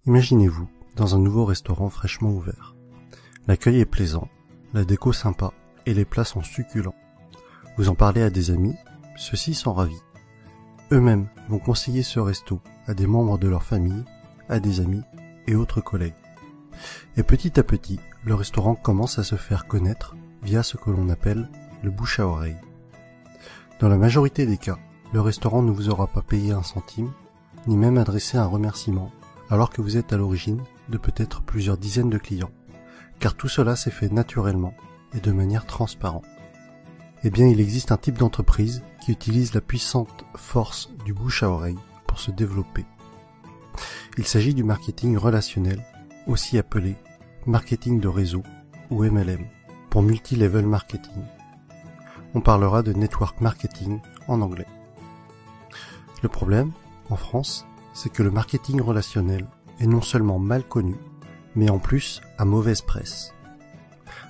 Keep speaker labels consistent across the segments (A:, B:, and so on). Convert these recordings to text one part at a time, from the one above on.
A: Imaginez-vous dans un nouveau restaurant fraîchement ouvert. L'accueil est plaisant, la déco sympa et les plats sont succulents. Vous en parlez à des amis, ceux-ci sont ravis. Eux-mêmes vont conseiller ce resto à des membres de leur famille, à des amis et autres collègues. Et petit à petit, le restaurant commence à se faire connaître via ce que l'on appelle le bouche à oreille. Dans la majorité des cas, le restaurant ne vous aura pas payé un centime, ni même adressé un remerciement, alors que vous êtes à l'origine de peut-être plusieurs dizaines de clients, car tout cela s'est fait naturellement et de manière transparente. Eh bien, il existe un type d'entreprise qui utilise la puissante force du bouche à oreille pour se développer. Il s'agit du marketing relationnel, aussi appelé marketing de réseau ou MLM, pour multi-level marketing. On parlera de network marketing en anglais. Le problème, en France, c'est que le marketing relationnel est non seulement mal connu, mais en plus à mauvaise presse.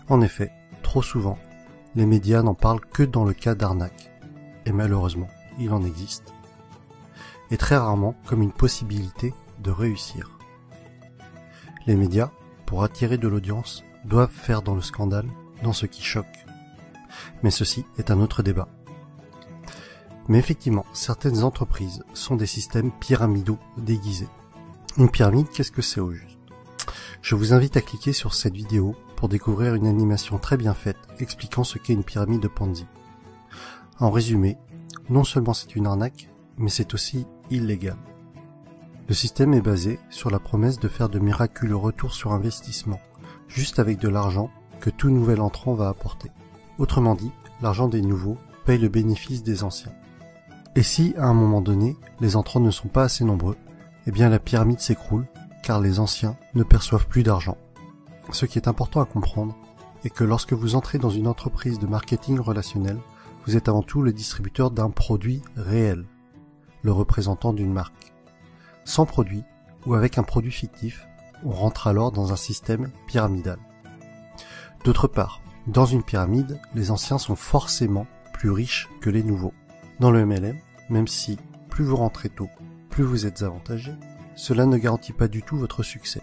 A: En effet, trop souvent, les médias n'en parlent que dans le cas d'arnaque, et malheureusement, il en existe. Et très rarement comme une possibilité de réussir. Les médias, pour attirer de l'audience, doivent faire dans le scandale, dans ce qui choque. Mais ceci est un autre débat. Mais effectivement, certaines entreprises sont des systèmes pyramidaux déguisés. Une pyramide, qu'est-ce que c'est au juste? Je vous invite à cliquer sur cette vidéo pour découvrir une animation très bien faite expliquant ce qu'est une pyramide de Ponzi. En résumé, non seulement c'est une arnaque, mais c'est aussi illégal. Le système est basé sur la promesse de faire de miraculeux retours sur investissement, juste avec de l'argent que tout nouvel entrant va apporter. Autrement dit, l'argent des nouveaux paye le bénéfice des anciens. Et si, à un moment donné, les entrants ne sont pas assez nombreux, eh bien la pyramide s'écroule, car les anciens ne perçoivent plus d'argent. Ce qui est important à comprendre est que lorsque vous entrez dans une entreprise de marketing relationnel, vous êtes avant tout le distributeur d'un produit réel, le représentant d'une marque. Sans produit, ou avec un produit fictif, on rentre alors dans un système pyramidal. D'autre part, dans une pyramide, les anciens sont forcément plus riches que les nouveaux. Dans le MLM, même si plus vous rentrez tôt, plus vous êtes avantagé, cela ne garantit pas du tout votre succès.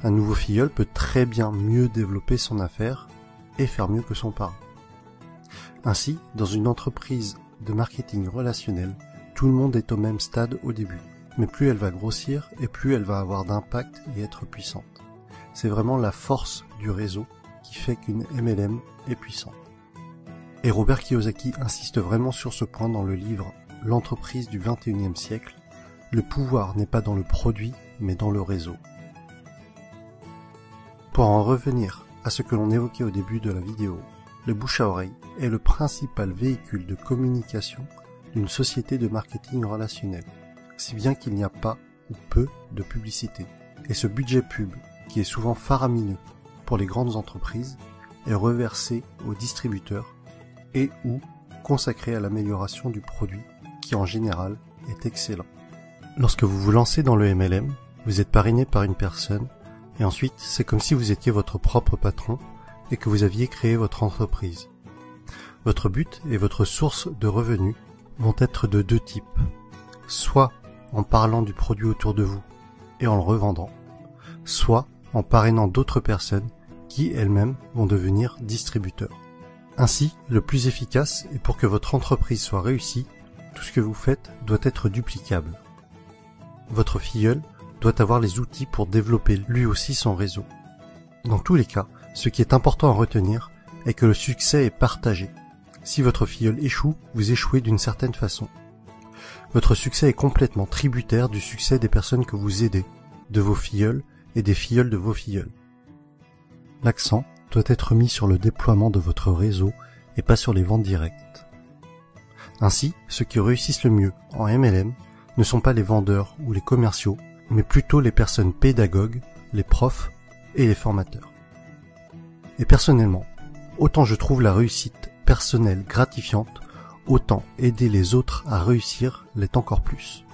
A: Un nouveau filleul peut très bien mieux développer son affaire et faire mieux que son parent. Ainsi, dans une entreprise de marketing relationnel, tout le monde est au même stade au début, mais plus elle va grossir et plus elle va avoir d'impact et être puissante. C'est vraiment la force du réseau qui fait qu'une MLM est puissante. Et Robert Kiyosaki insiste vraiment sur ce point dans le livre « L'entreprise du 21e siècle ». Le pouvoir n'est pas dans le produit, mais dans le réseau. Pour en revenir à ce que l'on évoquait au début de la vidéo, le bouche à oreille est le principal véhicule de communication d'une société de marketing relationnel, si bien qu'il n'y a pas ou peu de publicité. Et ce budget pub, qui est souvent faramineux pour les grandes entreprises, est reversé aux distributeurs et ou consacré à l'amélioration du produit, qui en général est excellent. Lorsque vous vous lancez dans le MLM, vous êtes parrainé par une personne, et ensuite c'est comme si vous étiez votre propre patron et que vous aviez créé votre entreprise. Votre but et votre source de revenus vont être de deux types. Soit en parlant du produit autour de vous et en le revendant, soit en parrainant d'autres personnes qui elles-mêmes vont devenir distributeurs. Ainsi, le plus efficace et pour que votre entreprise soit réussie, tout ce que vous faites doit être duplicable. Votre filleul doit avoir les outils pour développer lui aussi son réseau. Dans tous les cas, ce qui est important à retenir est que le succès est partagé. Si votre filleul échoue, vous échouez d'une certaine façon. Votre succès est complètement tributaire du succès des personnes que vous aidez, de vos filleuls et des filleuls de vos filleuls. L'accent doit être mis sur le déploiement de votre réseau et pas sur les ventes directes. Ainsi, ceux qui réussissent le mieux en MLM ne sont pas les vendeurs ou les commerciaux, mais plutôt les personnes pédagogues, les profs et les formateurs. Et personnellement, autant je trouve la réussite personnelle gratifiante, autant aider les autres à réussir l'est encore plus.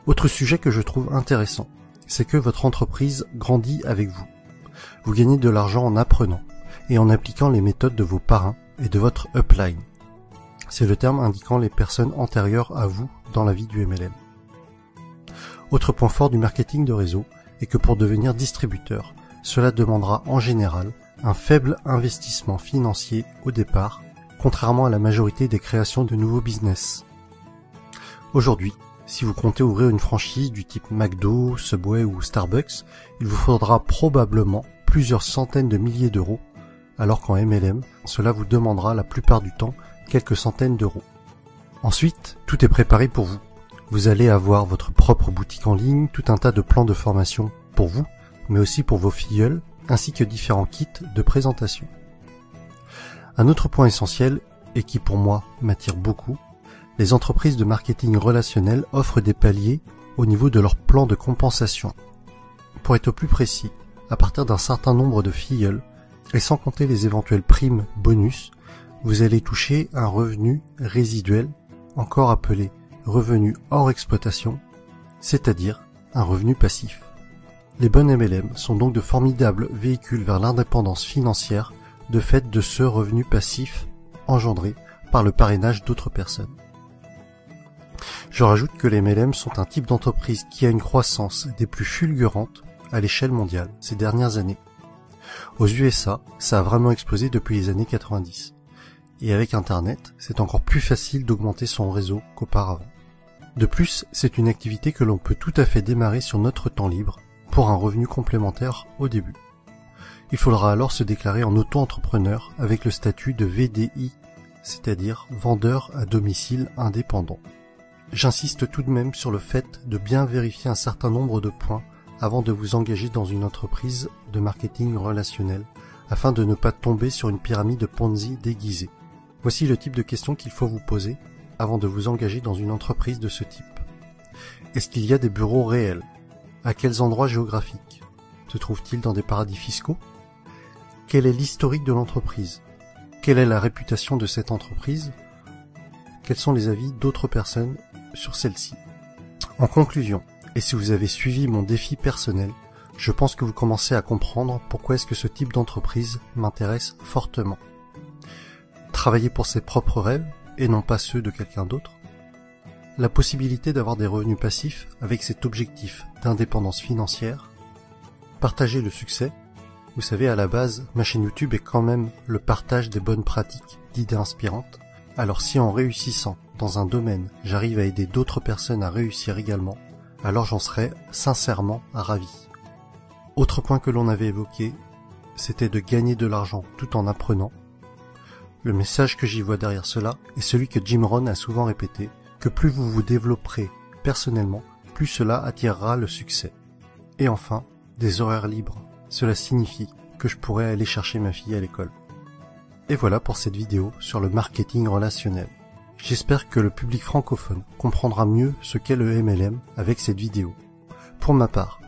A: Autre sujet que je trouve intéressant, c'est que votre entreprise grandit avec vous. Vous gagnez de l'argent en apprenant et en appliquant les méthodes de vos parrains et de votre upline. C'est le terme indiquant les personnes antérieures à vous dans la vie du MLM. Autre point fort du marketing de réseau est que pour devenir distributeur, cela demandera en général un faible investissement financier au départ, contrairement à la majorité des créations de nouveaux business. Aujourd'hui, si vous comptez ouvrir une franchise du type McDo, Subway ou Starbucks, il vous faudra probablement plusieurs centaines de milliers d'euros, alors qu'en MLM, cela vous demandera la plupart du temps quelques centaines d'euros. Ensuite, tout est préparé pour vous. Vous allez avoir votre propre boutique en ligne, tout un tas de plans de formation pour vous, mais aussi pour vos filleuls, ainsi que différents kits de présentation. Un autre point essentiel, et qui pour moi m'attire beaucoup, les entreprises de marketing relationnel offrent des paliers au niveau de leur plan de compensation. Pour être plus précis, à partir d'un certain nombre de filleuls, et sans compter les éventuelles primes bonus, vous allez toucher un revenu résiduel, encore appelé revenu hors exploitation, c'est-à-dire un revenu passif. Les bonnes MLM sont donc de formidables véhicules vers l'indépendance financière de fait de ce revenu passif engendré par le parrainage d'autres personnes. Je rajoute que les MLM sont un type d'entreprise qui a une croissance des plus fulgurantes à l'échelle mondiale ces dernières années. Aux USA, ça a vraiment explosé depuis les années 90. Et avec Internet, c'est encore plus facile d'augmenter son réseau qu'auparavant. De plus, c'est une activité que l'on peut tout à fait démarrer sur notre temps libre pour un revenu complémentaire au début. Il faudra alors se déclarer en auto-entrepreneur avec le statut de VDI, c'est-à-dire vendeur à domicile indépendant. J'insiste tout de même sur le fait de bien vérifier un certain nombre de points avant de vous engager dans une entreprise de marketing relationnel, afin de ne pas tomber sur une pyramide Ponzi déguisée. Voici le type de questions qu'il faut vous poser avant de vous engager dans une entreprise de ce type. Est-ce qu'il y a des bureaux réels? À quels endroits géographiques? Se trouve-t-il dans des paradis fiscaux? Quel est l'historique de l'entreprise? Quelle est la réputation de cette entreprise? Quels sont les avis d'autres personnes sur celle-ci? En conclusion, et si vous avez suivi mon défi personnel, je pense que vous commencez à comprendre pourquoi est-ce que ce type d'entreprise m'intéresse fortement. Travailler pour ses propres rêves et non pas ceux de quelqu'un d'autre. La possibilité d'avoir des revenus passifs avec cet objectif d'indépendance financière. Partager le succès. Vous savez, à la base, ma chaîne YouTube est quand même le partage des bonnes pratiques, d'idées inspirantes. Alors si en réussissant dans un domaine, j'arrive à aider d'autres personnes à réussir également, alors j'en serais sincèrement ravi. Autre point que l'on avait évoqué, c'était de gagner de l'argent tout en apprenant. Le message que j'y vois derrière cela est celui que Jim Rohn a souvent répété, que plus vous vous développerez personnellement, plus cela attirera le succès. Et enfin, des horaires libres. Cela signifie que je pourrais aller chercher ma fille à l'école. Et voilà pour cette vidéo sur le marketing relationnel. J'espère que le public francophone comprendra mieux ce qu'est le MLM avec cette vidéo. Pour ma part,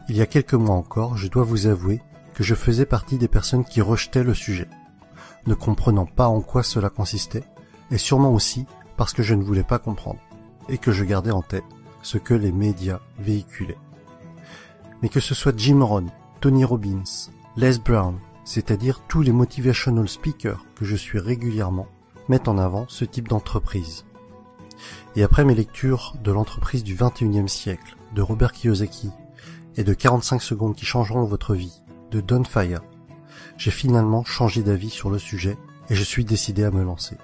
A: il y a quelques mois encore, je dois vous avouer que je faisais partie des personnes qui rejetaient le sujet, ne comprenant pas en quoi cela consistait, et sûrement aussi parce que je ne voulais pas comprendre, et que je gardais en tête ce que les médias véhiculaient. Mais que ce soit Jim Rohn, Tony Robbins, Les Brown, c'est-à-dire tous les motivational speakers que je suis régulièrement, mettent en avant ce type d'entreprise. Et après mes lectures de l'entreprise du 21e siècle, de Robert Kiyosaki, et de 45 secondes qui changeront votre vie, de Don Faya, j'ai finalement changé d'avis sur le sujet et je suis décidé à me lancer.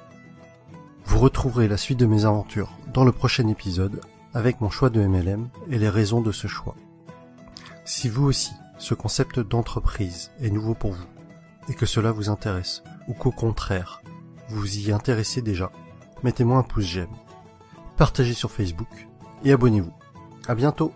A: Vous retrouverez la suite de mes aventures dans le prochain épisode avec mon choix de MLM et les raisons de ce choix. Si vous aussi, ce concept d'entreprise est nouveau pour vous et que cela vous intéresse ou qu'au contraire, vous y intéressez déjà, mettez-moi un pouce j'aime, partagez sur Facebook et abonnez-vous. À bientôt!